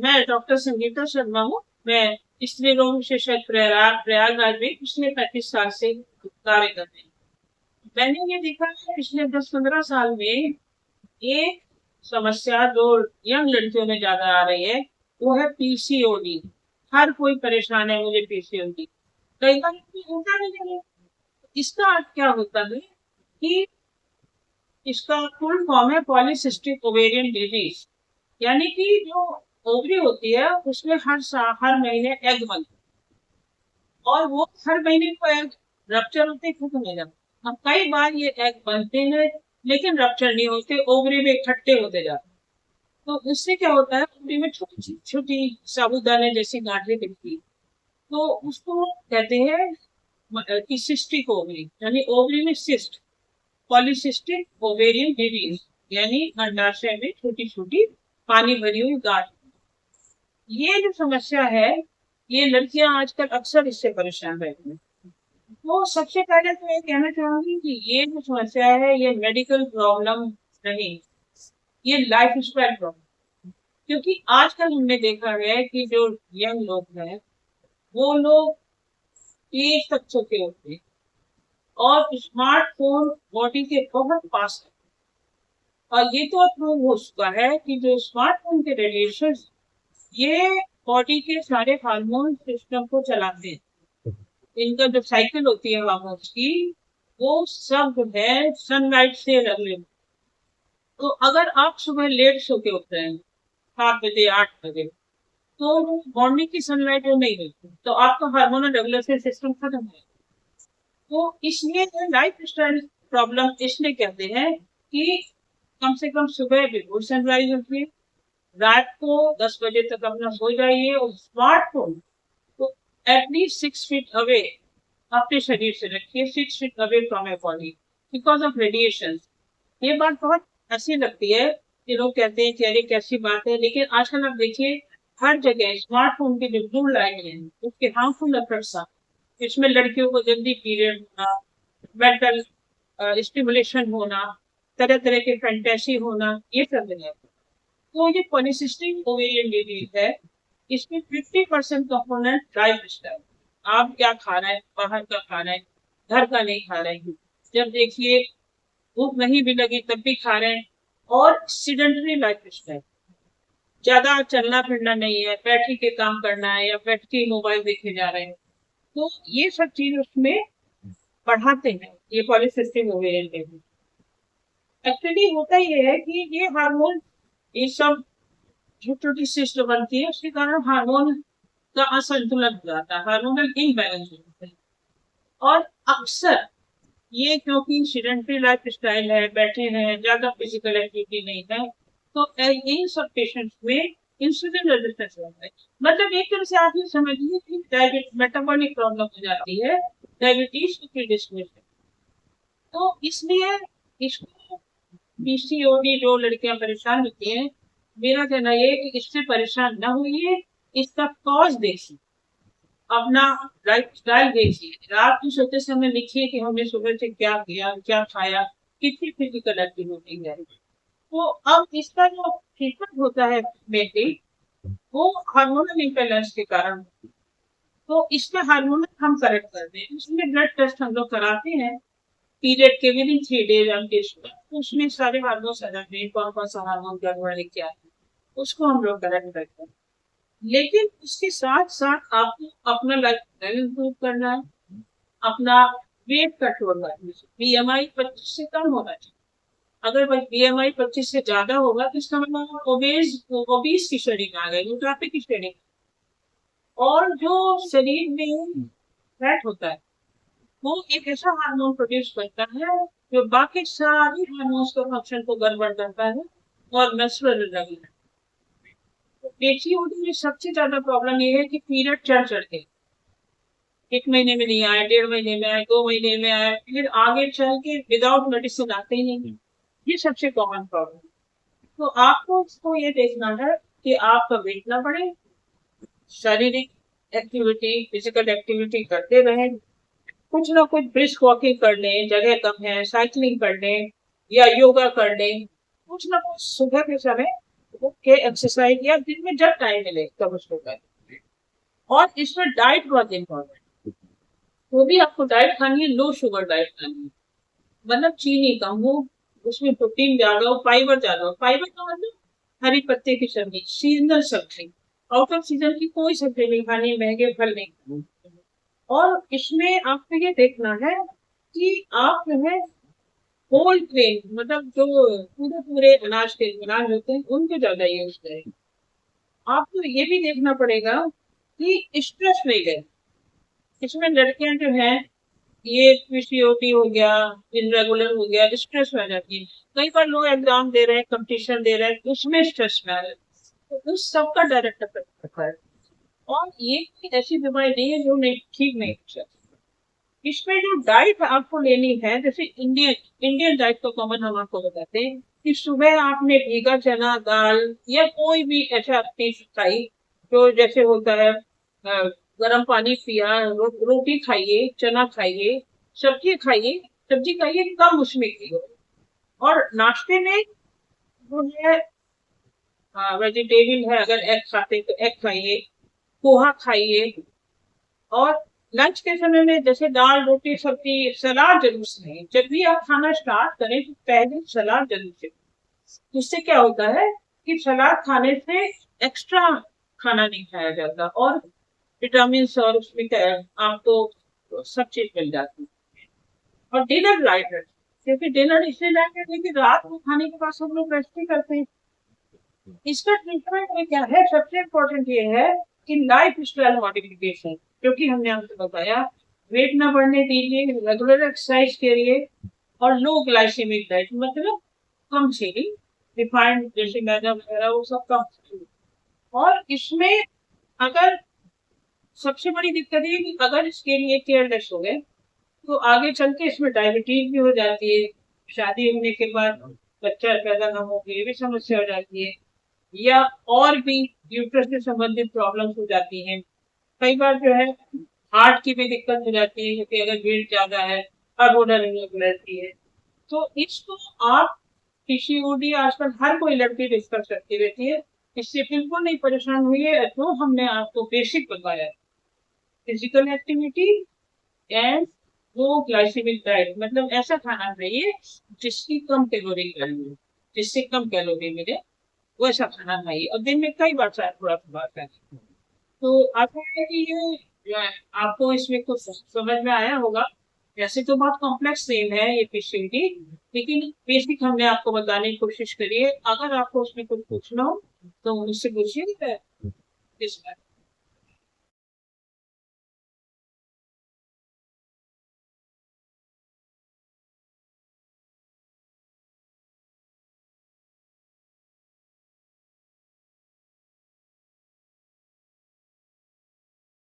मैं डॉक्टर संगीता शर्मा हूँ। मैं स्त्री रोग विशेषज्ञ प्रयागराज में पिछले 35 साल से कार्य कर रही हूँ। मैंने ये देखा है पिछले 10-15 साल में एक समस्या जो यंग लड़कियों में ज्यादा आ रही है वो है पीसीओडी। हर कोई परेशान है, मुझे पीसीओडी। कई बार होता नहीं है। इसका अर्थ क्या होता है कि इसका फुल फॉर्म है पॉलीसिस्टिक ओवेरियन डिजीज। यानी कि जो ओवरी होती है उसमें हर महीने एग बनते हैं और वो हर महीने को एग रप्चर होते ही खत्म हो जाता है। अब कई बार ये एग बनते हैं लेकिन रप्चर नहीं होते, ओवरी में इकट्ठे होते जाते हैं। तो उससे क्या होता है, ओवरी में छोटी छोटी साबुदाने जैसी गांठें दिखती है। तो उसको कहते हैं कि सिस्टिक ओवरी, यानी ओवरी में सिस्ट, पॉलीसिस्टिक ओवेरियन डिजीज, यानी अंडाशय में छोटी छोटी पानी भरी हुई गांठ। ये जो समस्या है ये लड़कियां आजकल अक्सर इससे परेशान रहती हैं। तो सबसे पहले तो ये कहना चाहूंगी कि ये जो समस्या है ये मेडिकल प्रॉब्लम नहीं, ये लाइफ स्टाइल प्रॉब्लम। क्योंकि आजकल हमने देखा है कि जो यंग लोग हैं वो लोग एज तक सोते होते हैं और स्मार्टफोन बॉडी के बहुत पास है। और ये तो प्रूव हो चुका है कि जो स्मार्टफोन के रेडिएशन ये बॉडी के सारे हार्मोन सिस्टम को चलाते हैं। इनका जो साइकिल होती है हार्मोन्स की वो सब जो है सनलाइट से रेगुलेट। तो अगर आप सुबह लेट सो के उठ रहे हैं 7 बजे 8 बजे, तो मॉर्निंग की सनलाइट वो नहीं मिलती तो आपका हार्मोनल रेगुलेटरी सिस्टम खत्म है। तो इसलिए लाइफ स्टाइल प्रॉब्लम इसलिए कहते हैं कि कम से कम सुबह बिल्कुल सनराइज होती है, रात को 10 बजे तक अपना सो जाइए और स्मार्टफोन तो एटलीस्ट 6 फीट अवे अपने शरीर से रखिए, 6 feet away from a body because of radiation. ये बात बहुत ऐसी लगती है कि लोग कहते हैं कि अरे कैसी बात है, लेकिन आजकल आप देखिए हर जगह स्मार्टफोन की जो ब्लू लाइट है उसके हार्मफुल इफेक्ट्स हैं। इसमें लड़कियों को जल्दी पीरियड होना, मेंटल स्टिमुलेशन होना, तरह तरह के फैंटेसी होना, ये सब है। तो ये पॉलीसिस्टिक ओवेरियन डिजीज है। इसमें 50% कंपोनेंट लाइफ स्टाइल। आप क्या खा रहे हैं, बाहर का खा रहे हैं, घर का नहीं खा रहे हैं। जब देखिए भूख नहीं भी लगी तब भी खा रहे हैं। और सीडेंटरी लाइफ स्टाइल, ज्यादा चलना फिरना नहीं है, बैठ के काम करना है या बैठ के मोबाइल देखे जा रहे हैं। तो ये सब चीज उसमें बढ़ाते हैं ये पॉलीसिस्टिक ओवेरियन डिजीज। एक्चुअली होता ये है कि ये हार्मोन ये सब छोटी छोटी सिस्ट बनती है, उसके कारण हार्मोन का असंतुलन हो जाता है, हार्मोनल इम्बैलेंस हो जाता है। और अक्सर ये क्योंकि सीडेंटरी लाइफ स्टाइल है, बैठे हैं, ज्यादा फिजिकल एक्टिविटी नहीं है, तो इन सब पेशेंट्स में इंसुलिन रेजिस्टेंस होता है। मतलब एक तरह से आप ये समझिए कि डायबिटीज मेटाबॉलिक प्रॉब्लम हो जाती है, डायबिटीज की प्रीडिस्पोजिशन। तो इसलिए इसको पीसीओडी जो लड़कियां परेशान होती हैं, मेरा कहना ये है कि इससे परेशान न होइए, इसका कॉज देखिए, अपना लाइफ स्टाइल देखिए। रात को सोते समय लिखिए कि हमने सुबह से क्या किया, क्या खाया, कितनी फिजिकल एक्टिविटी है। तो अब इसका जो ट्रीटमेंट होता है मेनली वो हार्मोनल इम्बैलेंस के कारण। तो इसमें हार्मोन हम करेक्ट करते हैं, इसमें ब्लड टेस्ट हम लोग कराते हैं पीरियड के विद इन 3 डेज हम टेस्ट, उसमें सारे हार्मोन आ जाते हैं, कौन कौन सा हार्मोन गड़बड़ है क्या है, उसको हम लोग करेक्ट करते हैं। लेकिन उसके साथ साथ आपको अपना लाइफ स्टाइल इम्प्रूव करना है, अपना वेट कंट्रोल करना है। बीएमआई 25 से कम होना चाहिए। अगर बीएमआई 25 से ज्यादा होगा तो इसका मतलब ओबीज की श्रेणी में आ गए, मोटापे की श्रेणी में। और जो शरीर में फैट होता है वो एक ऐसा हार्मोन प्रोड्यूस करता है जो बाकी सारी हार्मोन्स के फंक्शन को गड़बड़ करता है और मेंस्ट्रुअल रेगुलेशन। तो पीसीओडी में सबसे ज्यादा प्रॉब्लम ये है कि पीरियड चढ़ चढ़ के 1 महीने में नहीं आए, 1.5 महीने में आए, 2 महीने में आए, फिर आगे चल के विदाउट मेडिसिन आते ही नहीं। ये सबसे कॉमन प्रॉब्लम है। तो आपको इसको ये देखना है कि आपका वेट ना बढ़े, शारीरिक एक्टिविटी फिजिकल एक्टिविटी करते रहें, कुछ ना कुछ ब्रिस्क वॉकिंग कर लें, जगह कम है साइकिलिंग कर लें या योगा कर लें, कुछ ना कुछ सुबह के समय ओके, एक्सरसाइज या दिन में जब टाइम मिले तब उसको करें। और इसमें डाइट बहुत इम्पोर्टेंट, वो भी आपको डाइट खानी है, लो शुगर डाइट खानी है, मतलब चीनी कम हो, उसमें प्रोटीन ज्यादा हो, फाइबर ज्यादा हो। फाइबर का मतलब हरी पत्ते की सब्जी, सीजनल सब्जी, आउट ऑफ सीजन की कोई सब्जी नहीं खानी, महंगे फल नहीं खाने। और इसमें आपको ये देखना है कि आप जो है होल ग्रेन, मतलब जो पूरे पूरे अनाज के अनाज होते हैं उनके ज्यादा यूज करें। आपको ये भी देखना पड़ेगा कि स्ट्रेस नहीं रहे। इसमें लड़कियां जो हैं, ये पीसीओडी हो गया, इनरेगुलर हो गया, स्ट्रेस में आ जाती है। कई बार लोग एग्जाम दे रहे हैं, कंपटीशन दे रहे हैं, उसमें स्ट्रेस में आ रहे हैं, तो उस सबका डायरेक्ट इफेक्ट पड़ता है। और ये कोई ऐसी बीमारी नहीं है जो नहीं ठीक नहीं हो सकती। इसमें जो डाइट आपको लेनी है, जैसे इंडियन इंडियन डाइट तो कॉमन हम आपको बताते हैं कि सुबह आपने भीगा चना दाल या कोई भी ऐसा चीज खाई, जो जैसे होता है गर्म पानी पिया, रोटी खाइए, चना खाइए, सब्जी खाइए। सब्जी खाइए कम उसमें की हो। और नाश्ते में जो है वेजिटेबल है, अगर एग खाते हैं तो एग खाइए, पोहा खाइए। और लंच के समय में जैसे दाल रोटी सब्जी, सलाद जरूर खाइए। जब भी आप खाना स्टार्ट करें तो पहले सलाद जरूर खाइए। इससे क्या होता है कि सलाद खाने से एक्स्ट्रा खाना नहीं खाया जाता, और विटामिन और उसमें क्या है, आपको सब चीज मिल जाती है। और डिनर लाइट है, क्योंकि डिनर इसलिए लाइट है क्योंकि रात को खाने के बाद सब लोग रेस्ट ही करते हैं। इसका ट्रीटमेंट में क्या है, सबसे इम्पोर्टेंट ये है कि लाइफ स्टाइल मॉडिफिकेशन, क्योंकि हमने आपको बताया वेट ना बढ़ने दीजिए, रेगुलर एक्सरसाइज करिए, और लो ग्लाइसेमिक डाइट, मतलब कम चीनी, रिफाइंड जैसे मैदा वगैरह वो सब कम चीनी। और इसमें अगर सबसे बड़ी दिक्कत ये है कि अगर इसके लिए केयरलेस हो गए तो आगे चल के इसमें डायबिटीज भी हो जाती है, शादी होने के बाद बच्चा पैदा ना हो, ये भी समस्या हो जाती है, या और भी यूट्रस से संबंधित प्रॉब्लम्स हो जाती हैं। कई बार जो है हार्ट की भी दिक्कत हो जाती है, क्योंकि अगर वेट ज्यादा है, हार्मोनल इरेगुलरिटी है। तो इसको आप, पीसीओडी आजकल हर कोई लड़की डिस्कस करती रहती है, इससे बिल्कुल नहीं परेशान हुई है। तो हमने आपको बेसिक बताया, physical activity and low glycaemic diet, मतलब ऐसा खाना चाहिए जिसकी कम कैलोरी मिले, जिससे कम कैलोरी मिले, वैसा खाना खाइए। और दिन में कई बार चाहे थोड़ा थोड़ा करें। तो आशा है कि ये जो है, आपको इसमें कुछ समझ में आया होगा। वैसे तो बहुत कॉम्प्लेक्स सेम है ये पीसीओडी, लेकिन बेसिक हमने आपको बताने की कोशिश करी है। अगर आपको उसमें कुछ पूछना हो तो मुझसे पूछिए। इस बार